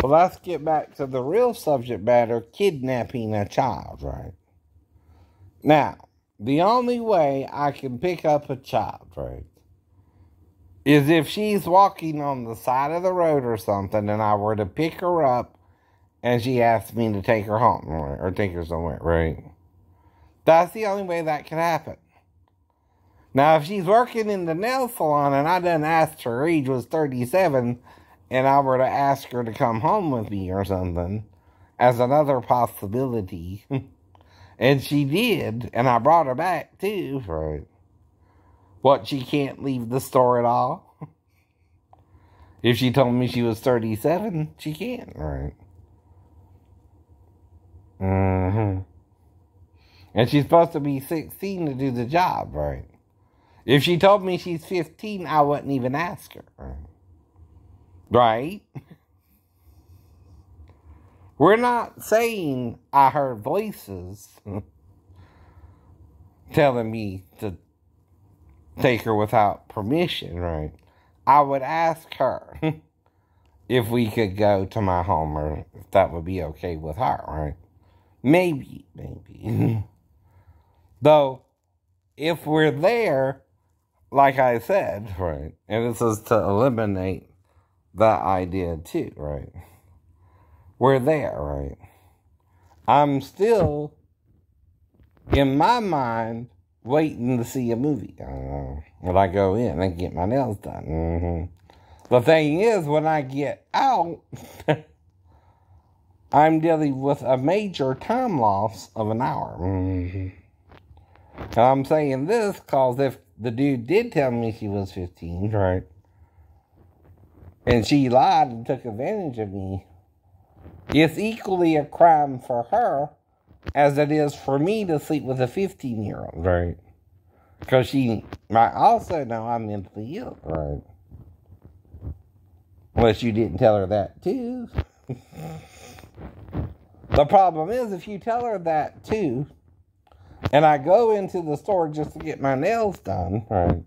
But let's get back to the real subject matter, kidnapping a child, right? Now, the only way I can pick up a child, right, is if she's walking on the side of the road or something and I were to pick her up and she asked me to take her home or take her somewhere, right? That's the only way that can happen. Now, if she's working in the nail salon and I done asked her age was 37 and I were to ask her to come home with me or something as another possibility, and she did, and I brought her back too, right? What, she can't leave the store at all? If she told me she was 37, she can't, right? And she's supposed to be 16 to do the job, right? If she told me she's 15, I wouldn't even ask her, right? We're not saying I heard voices telling me to take her without permission, right? I would ask her if we could go to my home or if that would be okay with her, right? Maybe. Though, if we're there, like I said, right, and this is to eliminate that idea too, right? We're there, right? I'm still, in my mind, waiting to see a movie. When I go in and get my nails done. The thing is, when I get out, I'm dealing with a major time loss of an hour. And I'm saying this because if the dude did tell me she was 15, right, and she lied and took advantage of me, it's equally a crime for her as it is for me to sleep with a 15-year-old, right? Because she might also know I'm mentally ill, right? Unless you didn't tell her that too. The problem is, if you tell her that too, and I go into the store just to get my nails done, right?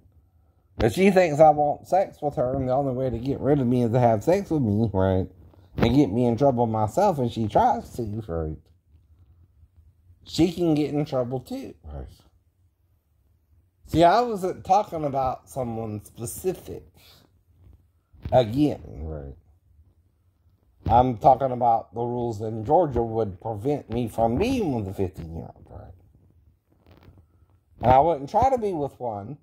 But she thinks I want sex with her, and the only way to get rid of me is to have sex with me, right? And get me in trouble myself, and she tries to, right? She can get in trouble too, right? See, I wasn't talking about someone specific. Again, right? I'm talking about the rules in Georgia would prevent me from being with a 15-year-old, right? And I wouldn't try to be with one,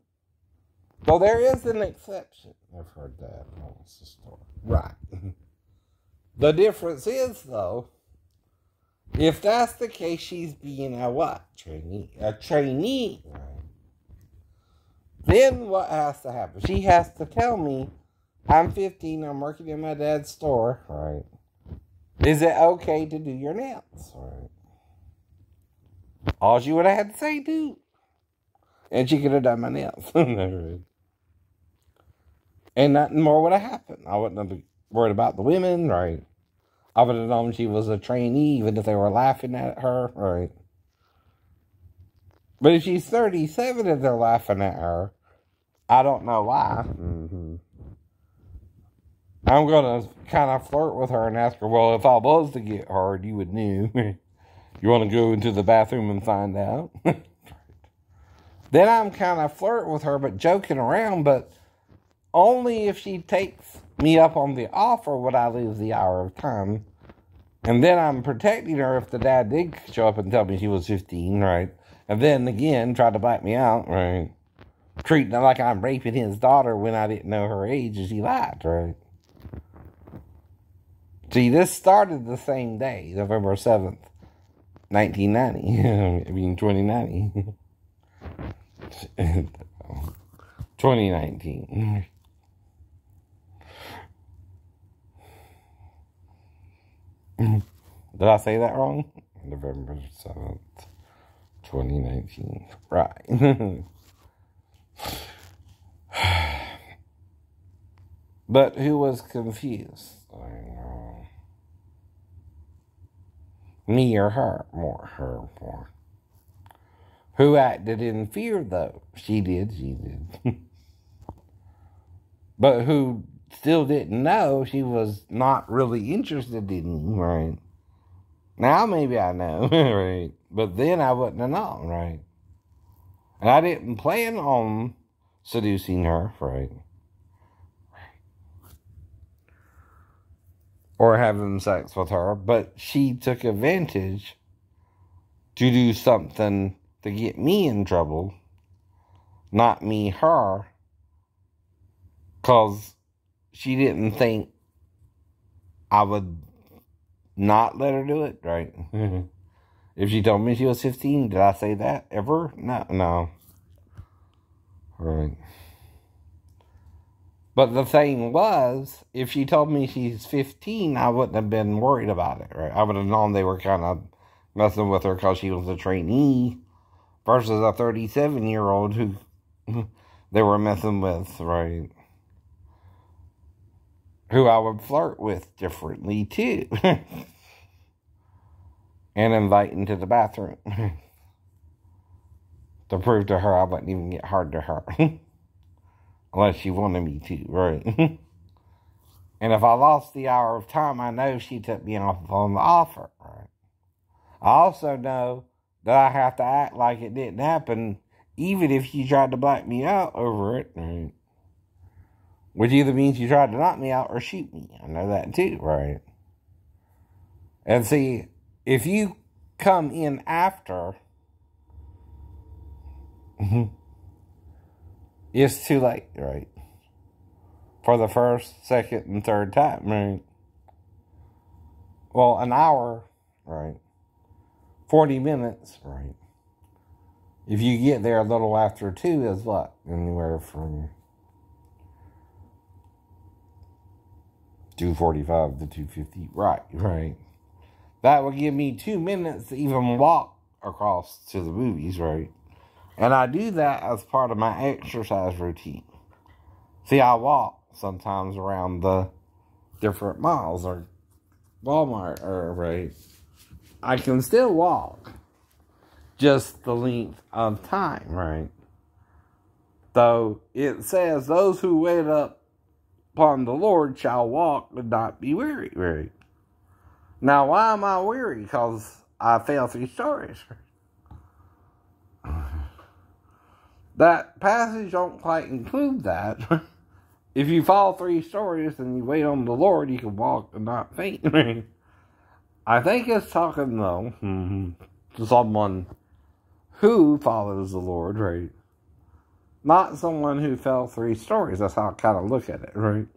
though there is an exception. I've heard that. That's the story. Right. The difference is, though, if that's the case, she's being a what? A trainee, right? Then what has to happen? She has to tell me, I'm 15, I'm working in my dad's store, right? Is it okay to do your nails, right? All she would have had to say, do. And she could have done my nails. And nothing more would have happened. I wouldn't have been worried about the women, right? I would have known she was a trainee, even if they were laughing at her, right? But if she's 37 and they're laughing at her, I don't know why. I'm going to kind of flirt with her and ask her, well, if I was to get hard, you would know. You want to go into the bathroom and find out? Then I'm kind of flirting with her, but joking around, but only if she takes me up on the offer would I lose the hour of time. And then I'm protecting her if the dad did show up and tell me she was 15, right? And then, again, try to bite me out, right? Treating it like I'm raping his daughter when I didn't know her age and she lied, right? See, this started the same day, November 7th, 1990. I mean, 2090. 2019. Did I say that wrong? November 7th, 2019. Right. But who was confused? Me or her? More her, more. Who acted in fear, though? She did. But who still didn't know she was not really interested in me, right? Now maybe I know, right? But then I wouldn't have known, right? And I didn't plan on seducing her, right? Or having sex with her, but she took advantage to do something to get me in trouble, not me, her, because she didn't think I would not let her do it, right? If she told me she was 15, did I say that ever? No. Right. But the thing was, if she told me she's 15, I wouldn't have been worried about it, right? I would have known they were kind of messing with her because she was a trainee versus a 37-year-old who they were messing with, right? Who I would flirt with differently, too. And inviting to the bathroom. To prove to her I wouldn't even get hard to her. Unless she wanted me to, right? And if I lost the hour of time, I know she took me off on the offer, right? I also know that I have to act like it didn't happen, even if she tried to black me out over it, right? Which either means she tried to knock me out or shoot me. I know that too, right? And see, if you come in after, it's too late, right? For the first, second, and third time, right? Well, an hour, right? 40 minutes, right? If you get there a little after 2 is what? Anywhere from 2:45 to 2:50, right? That would give me 2 minutes to even walk across to the movies, right? And I do that as part of my exercise routine. See, I walk sometimes around the different malls or Walmart, or right. I can still walk, just the length of time, right? Though it says, those who wait up upon the Lord shall walk and not be weary, right? Now, why am I weary? Because I fell 3 stories. That passage don't quite include that. If you fall 3 stories and you wait on the Lord, you can walk and not faint. I think it's talking, though, to someone who follows the Lord, right? Not someone who fell 3 stories. That's how I kind of look at it, right?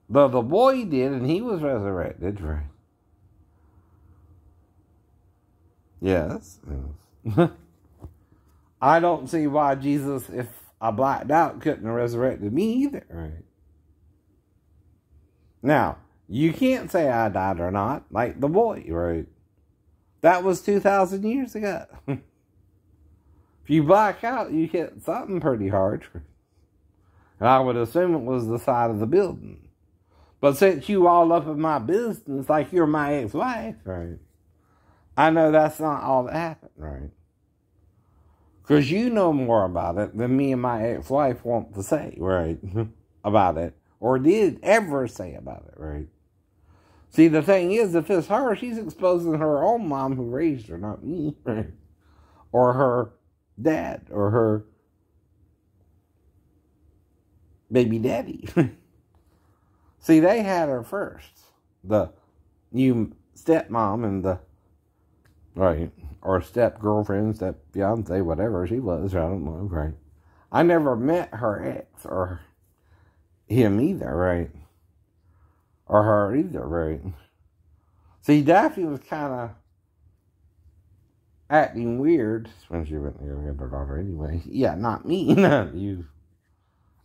Though the boy did, and he was resurrected, right? Yes. I don't see why Jesus, if I blacked out, couldn't have resurrected me either, right? Now, you can't say I died or not, like the boy, right? That was 2,000 years ago. If you black out, you hit something pretty hard. And I would assume it was the side of the building. But since you all up in my business like you're my ex-wife, right? I know that's not all that happened, right? Because you know more about it than me and my ex-wife want to say, right? About it. Or did ever say about it, right? See, the thing is, if it's her, she's exposing her own mom who raised her, not me, right? Or her dad, or her baby daddy. See, they had her first. The new stepmom and the, right, or step-girlfriend, step-fiance, whatever she was, I don't know, right? I never met her ex, or him either, right? Or her either, right? See, Daphne was kind of acting weird when she went to go get her daughter anyway. Yeah, not me, not you.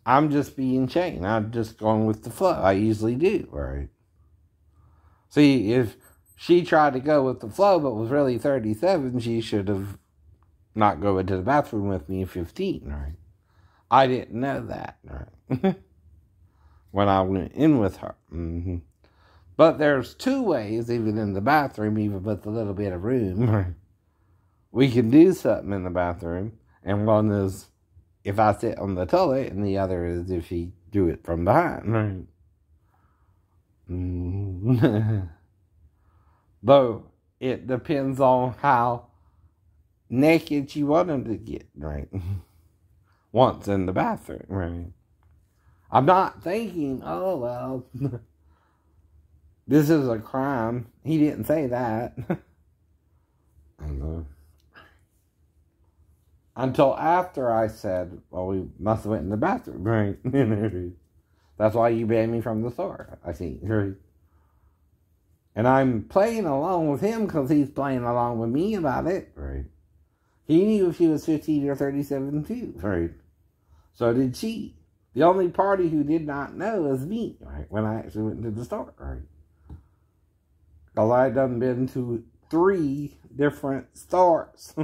I'm just being chained. I'm just going with the flow. I usually do, right? See, if she tried to go with the flow but was really 37, she should have not go into the bathroom with me at 15, right? I didn't know that, right? When I went in with her. But there's 2 ways, even in the bathroom, even with a little bit of room, we can do something in the bathroom. And one is if I sit on the toilet, and the other is if he do it from behind, right? Though, it depends on how naked you want him to get, right? Once in the bathroom, right? I'm not thinking, oh, well, this is a crime. He didn't say that. Until after I said, well, we must have went in the bathroom, right? That's why you banned me from the store, I think, right? And I'm playing along with him because he's playing along with me about it, right? He knew if she was 15 or 37 too, right? So did she. The only party who did not know is me, right? When I actually went to the store, right? Because I done been to 3 different stores.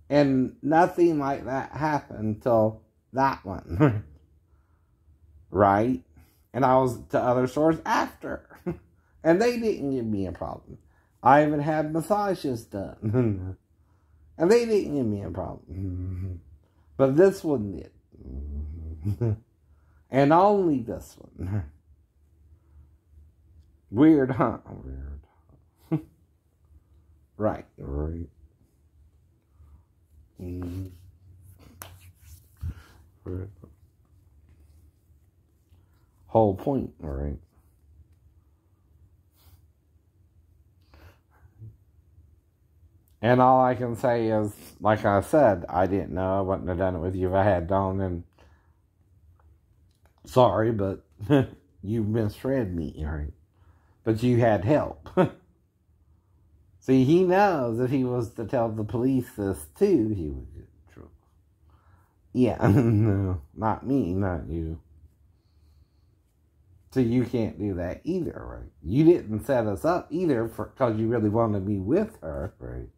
And nothing like that happened till that one. Right? And I was to other stores after. And they didn't give me a problem. I even had massages done. And they didn't give me a problem. But this one did. And only this one. Weird, huh? Weird. Right. Whole point, right? And all I can say is, like I said, I didn't know. I wouldn't have done it with you if I had known. And sorry, but you misread me, right? But you had help. See, he knows if he was to tell the police this too, he would get in trouble. Yeah, no, not me, not you. So you can't do that either, right? You didn't set us up either because you really wanted to be with her, right?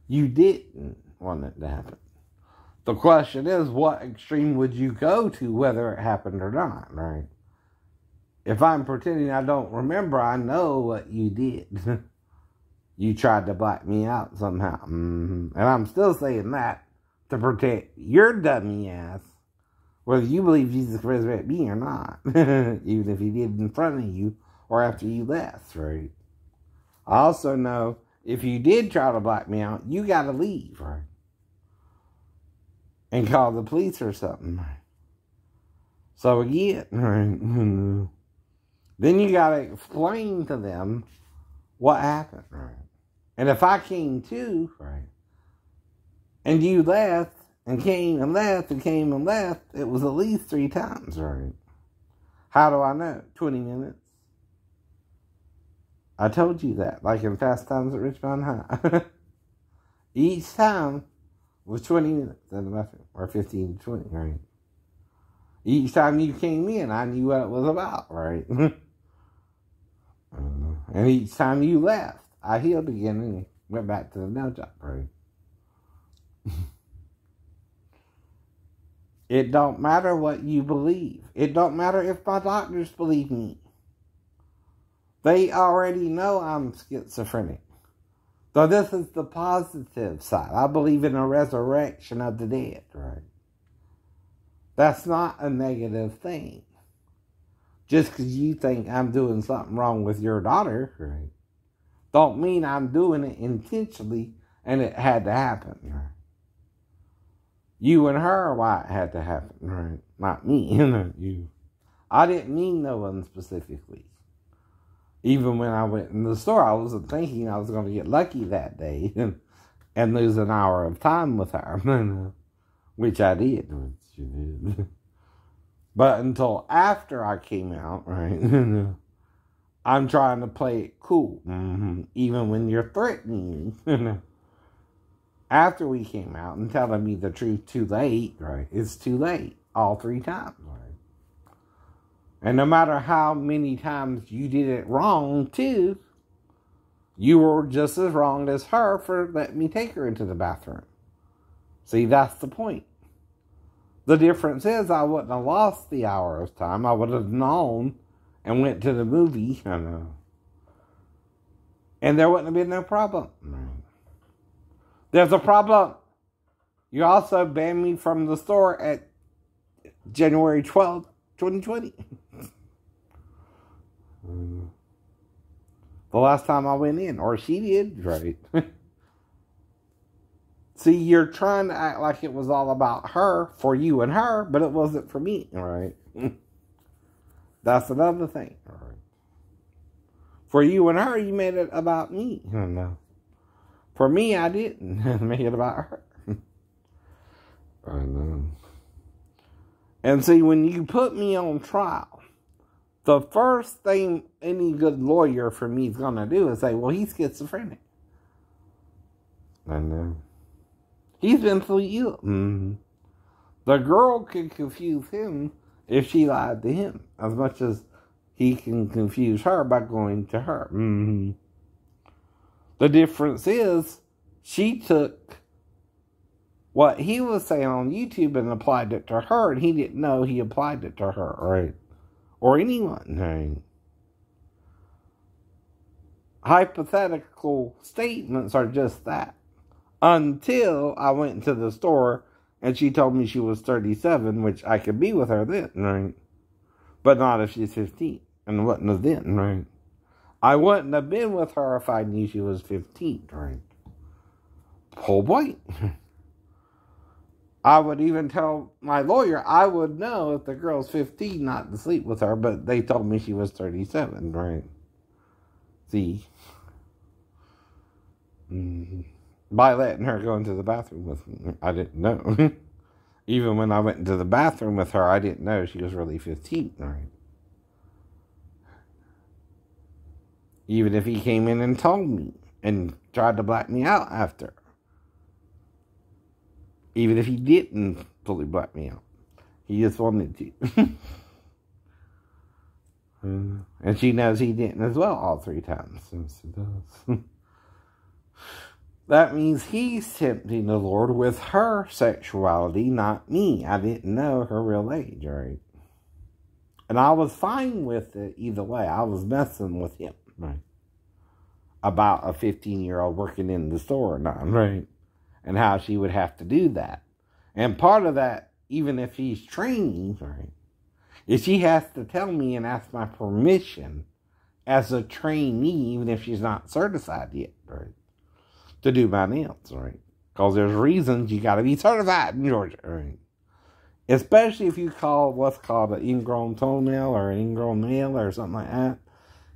You didn't want it to happen. The question is, what extreme would you go to, whether it happened or not, right? If I'm pretending I don't remember, I know what you did. You tried to black me out somehow. And I'm still saying that to protect your dummy ass, whether you believe Jesus can resurrect me or not. Even if he did in front of you or after you left, right? I also know if you did try to black me out, you got to leave, right? And call the police or something. So again, right? Then you got to explain to them what happened, right? And if I came too, right? And you left and came and left and came and left, it was at least 3 times, right? How do I know? 20 minutes. I told you that, like in Fast Times at Richmond High. Each time was 20 minutes in the bathroom, or 15 to 20, right? Each time you came in, I knew what it was about, right? And each time you left, I healed again and went back to the nail job, right? It don't matter what you believe. It don't matter if my doctors believe me. They already know I'm schizophrenic. So this is the positive side. I believe in a resurrection of the dead, right? That's not a negative thing. Just because you think I'm doing something wrong with your daughter, right, don't mean I'm doing it intentionally and it had to happen, right? You and her are why it had to happen, right? Not me, you. I didn't mean no one specifically. Even when I went in the store, I wasn't thinking I was going to get lucky that day and lose an hour of time with her, which I did. But until after I came out, right, I'm trying to play it cool, even when you're threatening me. After we came out and telling me the truth too late, right, it's too late all 3 times, right? And no matter how many times you did it wrong, too, you were just as wrong as her for letting me take her into the bathroom. See, that's the point. The difference is I wouldn't have lost the hour of time. I would have known and went to the movie. I know. And there wouldn't have been no problem. There's a problem. You also banned me from the store at January 12th, 2020. The last time I went in, or she did, right? See, you're trying to act like it was all about her, for you and her, but it wasn't for me, right? That's another thing, right? For you and her, you made it about me. No. For me, I didn't make it about her. I know. And see, when you put me on trial, the first thing any good lawyer for me is going to do is say, well, he's schizophrenic. I know. He's mentally ill. Mm-hmm. The girl can confuse him if she lied to him, as much as he can confuse her by going to her. Mm-hmm. The difference is, she took what he was saying on YouTube and applied it to her, and he didn't know he applied it to her, right? Or anyone, right? Hypothetical statements are just that. Until I went into the store and she told me she was 37, which I could be with her then, right? But not if she's 15, and wouldn't have then, right? I wouldn't have been with her if I knew she was 15, right? Whole point. I would even tell my lawyer, I would know if the girl's 15 not to sleep with her, but they told me she was 37, right? See? By letting her go into the bathroom with me, I didn't know. Even when I went into the bathroom with her, I didn't know she was really 15, right? Even if he came in and told me and tried to black me out after. Even if he didn't fully black me out. He just wanted to. And she knows he didn't as well all 3 times. Yes, he does. That means he's tempting the Lord with her sexuality, not me. I didn't know her real age, right? And I was fine with it either way. I was messing with him, right? About a 15-year-old working in the store or not, right? And how she would have to do that. And part of that, even if he's training, right, is she has to tell me and ask my permission as a trainee, even if she's not certified yet, right, to do my nails, right? Because there's reasons you got to be certified in Georgia, right? Especially if you call what's called an ingrown toenail or an ingrown nail or something like that.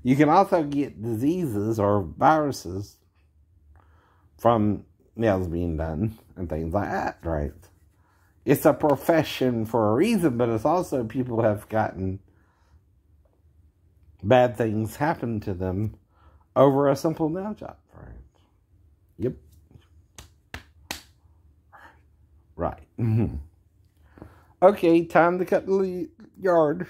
You can also get diseases or viruses from nails being done and things like that, right? It's a profession for a reason, but it's also people have gotten bad things happen to them over a simple nail job, right? Yep. Right. Okay, time to cut the yard.